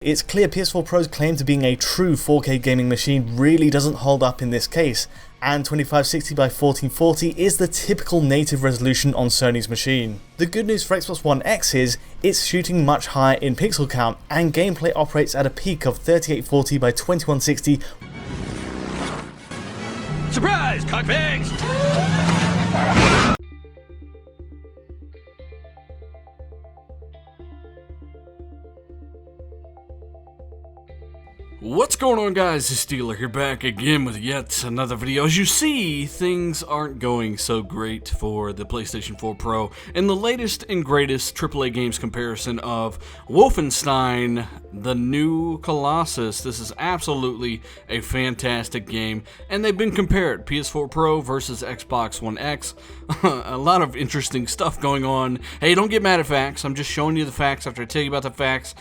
It's clear PS4 Pro's claim to being a true 4K gaming machine really doesn't hold up in this case, and 2560 by 1440 is the typical native resolution on Sony's machine. The good news for Xbox One X is it's shooting much higher in pixel count, and gameplay operates at a peak of 3840 by 2160. Surprise, cockbags! What's going on, guys? It's Steeler here, back again with yet another video. As you see, things aren't going so great for the PlayStation 4 Pro. In the latest and greatest AAA games comparison of Wolfenstein, the New Colossus, this is absolutely a fantastic game, and they've been compared, PS4 Pro versus Xbox One X. A lot of interesting stuff going on. Hey, don't get mad at facts. I'm just showing you the facts after I tell you about the facts,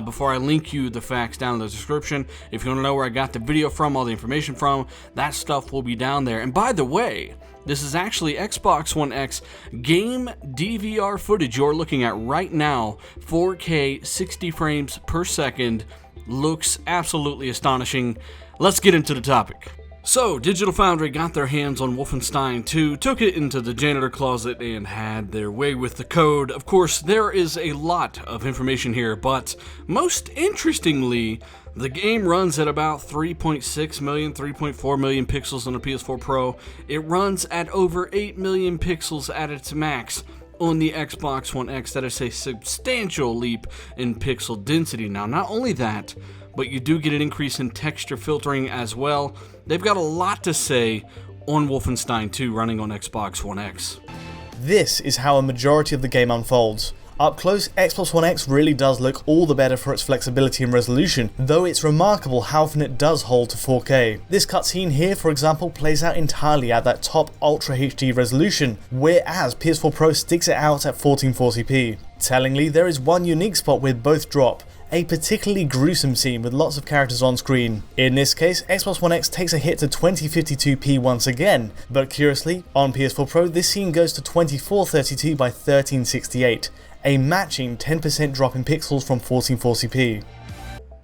before I link you the facts down in the description. If you want to know where I got the video from, all the information from, that stuff will be down there. And by the way, this is actually Xbox One X game DVR footage you're looking at right now. 4K, 60 frames per second. Looks absolutely astonishing. Let's get into the topic. So, Digital Foundry got their hands on Wolfenstein 2, took it into the janitor closet, and had their way with the code. Of course, there is a lot of information here, but most interestingly, the game runs at about 3.6 million, 3.4 million pixels on a PS4 Pro. It runs at over 8 million pixels at its max on the Xbox One X. That is a substantial leap in pixel density. Now, not only that, but you do get an increase in texture filtering as well. They've got a lot to say on Wolfenstein 2 running on Xbox One X. This is how a majority of the game unfolds. Up close, Xbox One X really does look all the better for its flexibility and resolution, though it's remarkable how often it does hold to 4K. This cutscene here, for example, plays out entirely at that top Ultra HD resolution, whereas PS4 Pro sticks it out at 1440p. Tellingly, there is one unique spot where both drop, a particularly gruesome scene with lots of characters on screen. In this case, Xbox One X takes a hit to 2052p once again, but curiously, on PS4 Pro this scene goes to 2432 by 1368, a matching 10% drop in pixels from 1440p.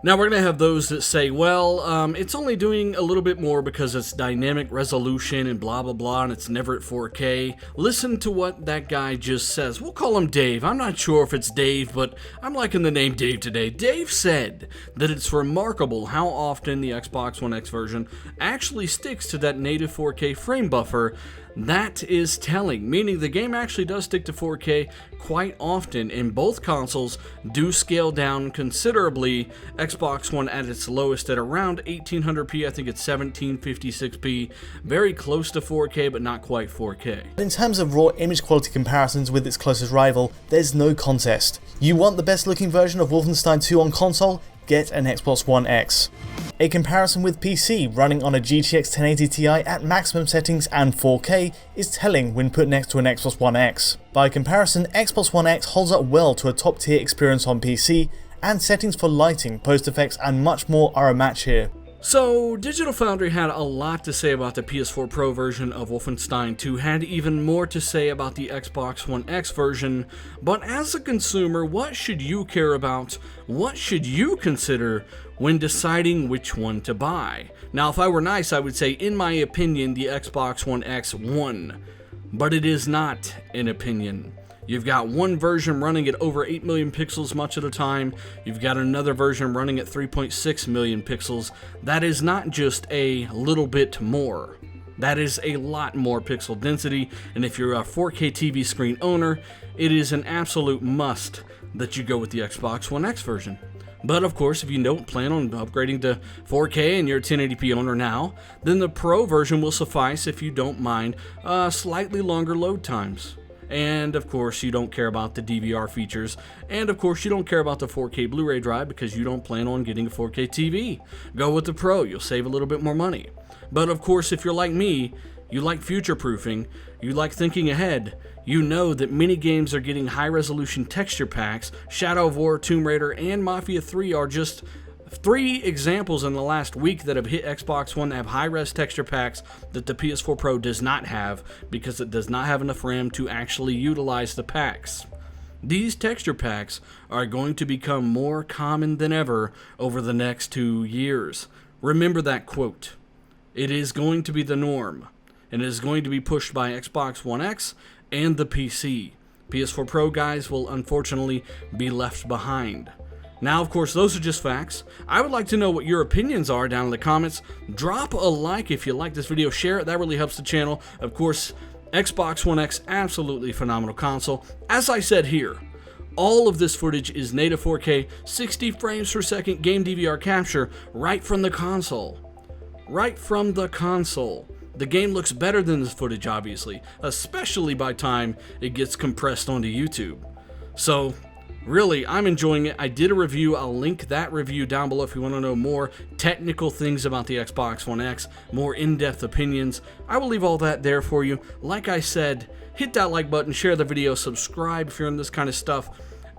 Now we're going to have those that say, well, it's only doing a little bit more because it's dynamic resolution and blah blah blah and it's never at 4K. Listen to what that guy just says. We'll call him Dave. I'm not sure if it's Dave, but I'm liking the name Dave today. Dave said that it's remarkable how often the Xbox One X version actually sticks to that native 4K frame buffer. That is telling, meaning the game actually does stick to 4K quite often, and both consoles do scale down considerably. Xbox One at its lowest at around 1800p, I think it's 1756p, very close to 4K but not quite 4K. In terms of raw image quality comparisons with its closest rival, there's no contest. You want the best looking version of Wolfenstein 2 on console? Get an Xbox One X. A comparison with PC running on a GTX 1080 Ti at maximum settings and 4K is telling when put next to an Xbox One X. By comparison, Xbox One X holds up well to a top tier experience on PC, and settings for lighting, post effects and much more are a match here. So, Digital Foundry had a lot to say about the PS4 Pro version of Wolfenstein 2, had even more to say about the Xbox One X version, but as a consumer, what should you care about? What should you consider when deciding which one to buy? Now, if I were nice, I would say, in my opinion, the Xbox One X won, but it is not an opinion. You've got one version running at over 8 million pixels much of the time. You've got another version running at 3.6 million pixels. That is not just a little bit more. That is a lot more pixel density, and if you're a 4K TV screen owner, it is an absolute must that you go with the Xbox One X version. But of course, if you don't plan on upgrading to 4K and you're a 1080p owner now, then the Pro version will suffice if you don't mind slightly longer load times. And of course, you don't care about the DVR features. And of course, you don't care about the 4K Blu-ray drive because you don't plan on getting a 4K TV. Go with the Pro, you'll save a little bit more money. But of course, if you're like me, you like future-proofing, you like thinking ahead, you know that many games are getting high-resolution texture packs. Shadow of War, Tomb Raider, and Mafia 3 are just 3 examples in the last week that have hit Xbox One that have high-res texture packs that the PS4 Pro does not have because it does not have enough RAM to actually utilize the packs. These texture packs are going to become more common than ever over the next 2 years. Remember that quote. It is going to be the norm, and it is going to be pushed by Xbox One X and the PC. PS4 Pro guys will unfortunately be left behind. Now, of course, those are just facts. I would like to know what your opinions are down in the comments. Drop a like if you like this video. Share it. That really helps the channel. Of course, Xbox One X, absolutely phenomenal console. As I said here, all of this footage is native 4K, 60 frames per second game DVR capture right from the console. Right from the console. The game looks better than this footage, obviously, especially by time it gets compressed onto YouTube. So, really, I'm enjoying it. I did a review. I'll link that review down below if you want to know more technical things about the Xbox One X, more in-depth opinions. I will leave all that there for you. Like I said, hit that like button, share the video, subscribe if you're into this kind of stuff.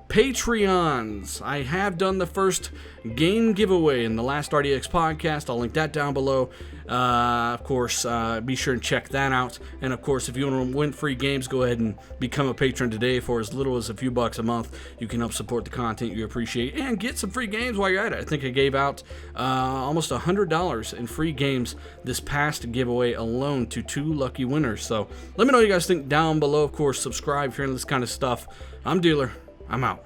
Patreons. I have done the first game giveaway in the last RDX podcast. I'll link that down below. Of course, be sure and check that out. And of course, if you want to win free games, go ahead and become a patron today for as little as a few bucks a month. You can help support the content you appreciate and get some free games while you're at it. I think I gave out almost $100 in free games this past giveaway alone to 2 lucky winners. So let me know what you guys think down below. Of course, subscribe if you're into this kind of stuff. I'm Dealer. I'm out.